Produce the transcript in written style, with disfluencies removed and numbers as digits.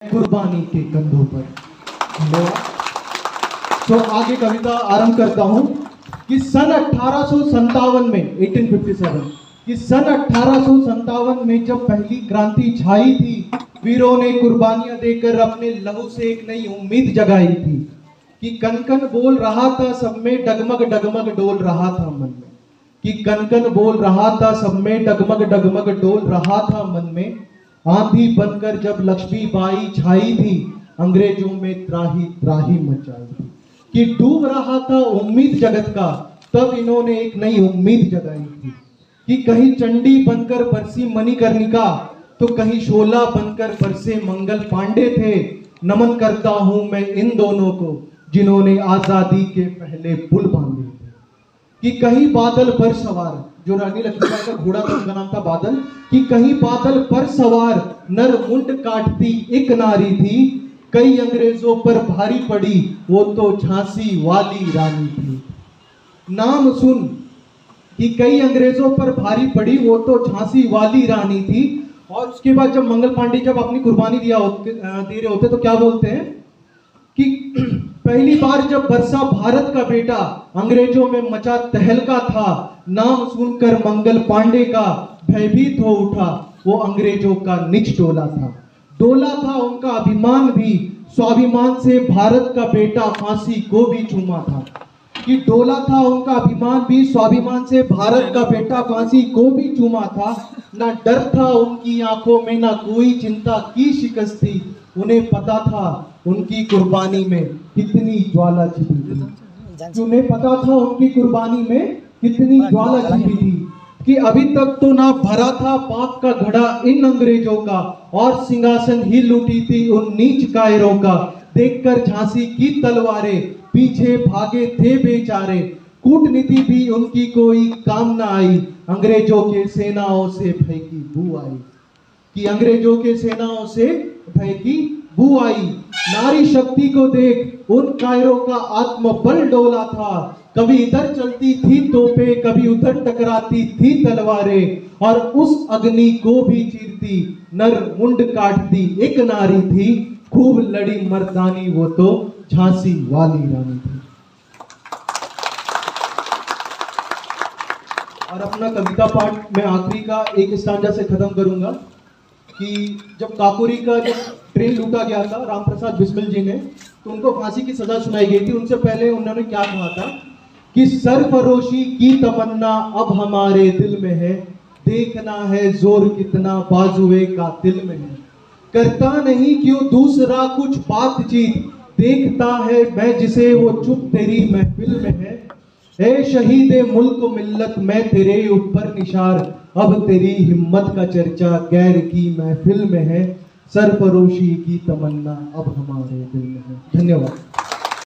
कुर्बानी के कंधों पर। धन्यवाद। तो आगे कविता आरंभ करता हूं कि सन 1857 में 1857 कि सन 1857 में जब पहली क्रांति छाई थी, वीरों ने कुर्बानियां देकर अपने लहू से एक नई उम्मीद जगाई थी कि कनकन बोल रहा था सब में, डगमग डगमग डोल रहा था मन में, कि कनकन बोल रहा था सब में, डगमग डगमग डोल रहा था मन में। आंधी बनकर जब लक्ष्मीबाई छाई थी, अंग्रेजों में त्राही त्राही मचाई थी, कि डूब रहा था उम्मीद जगत का, तब इन्होंने एक नई उम्मीद जगाई थी कि कहीं चंडी बनकर बरसी मणिकर्णिका, तो कहीं शोला बनकर बरसे मंगल पांडे थे। नमन करता हूं मैं इन दोनों को जिन्होंने आजादी के पहले पुल बांधे थे, कि कहीं बादल पर सवार, जो रानी लक्ष्मीबाई का घोड़ा था उनका नाम था बादल, कि कहीं बादल पर सवार नर मुंड काटती एक नारी थी, कई अंग्रेजों पर भारी पड़ी वो तो झांसी वाली रानी थी। नाम सुन कि कई अंग्रेजों पर भारी पड़ी वो तो झांसी वाली रानी थी। और उसके बाद जब मंगल पांडे जब अपनी कुर्बानी दे रहे होते तो क्या बोलते हैं कि पहली बार जब बरसा भारत का बेटा, अंग्रेजों में मचा तहलका था, नाम सुनकर मंगल पांडे का भयभीत हो उठा वो अंग्रेजों का निज डोला था। डोला था उनका अभिमान भी, स्वाभिमान से भारत का बेटा फांसी को भी चूमा था, कि डोला था उनका अभिमान भी, स्वाभिमान से भारत का बेटा फांसी को भी चूमा था। ना डर था उनकी आंखों में, ना कोई चिंता की शिकस्त थी, उन्हें पता था उनकी कुर्बानी में कितनी ज्वाला छिपी थी, उन्हें पता था उनकी कुर्बानी में कितनी ज्वाला छिपी थी, कि अभी तक तो ना भरा था पाप का घड़ा इन अंग्रेजों का, और सिंहासन ही लूटी थी उन नीच कायरों का। देखकर झांसी की तलवारें पीछे भागे थे बेचारे, कूटनीति भी उनकी कोई काम ना आई, अंग्रेजों के सेनाओं से भय की बू आई, कि अंग्रेजों के सेनाओं से भय की बू आई। नारी शक्ति को देख उन कायरों का आत्मबल डोला था, कभी इधर चलती थी तोपे, कभी उधर टकराती थी तलवारें, और उस अग्नि को भी चीरती नर मुंड काटती एक नारी थी, खूब लड़ी मर्दानी वो तो झांसी वाली रानी थी। और अपना कविता पाठ मैं आखिरी का एक स्टांजा से खत्म करूंगा कि जब काकोरी का जब ट्रेन लूटा गया था राम प्रसाद बिस्मिल जी ने, तो उनको फांसी की सजा सुनाई गई थी। उनसे पहले उन्होंने क्या कहा था कि सरफरोशी की तमन्ना अब हमारे दिल में है, देखना है जोर कितना बाजुए कातिल में है, करता नहीं क्यों दूसरा कुछ बातचीत, देखता है मैं जिसे वो चुप तेरी महफिल में है। ए शहीदे मुल्क मिल्लत मैं तेरे ऊपर निशार, अब तेरी हिम्मत का चर्चा गैर की महफिल में है, सरफरोशी की तमन्ना अब हमारे दिल में है। धन्यवाद।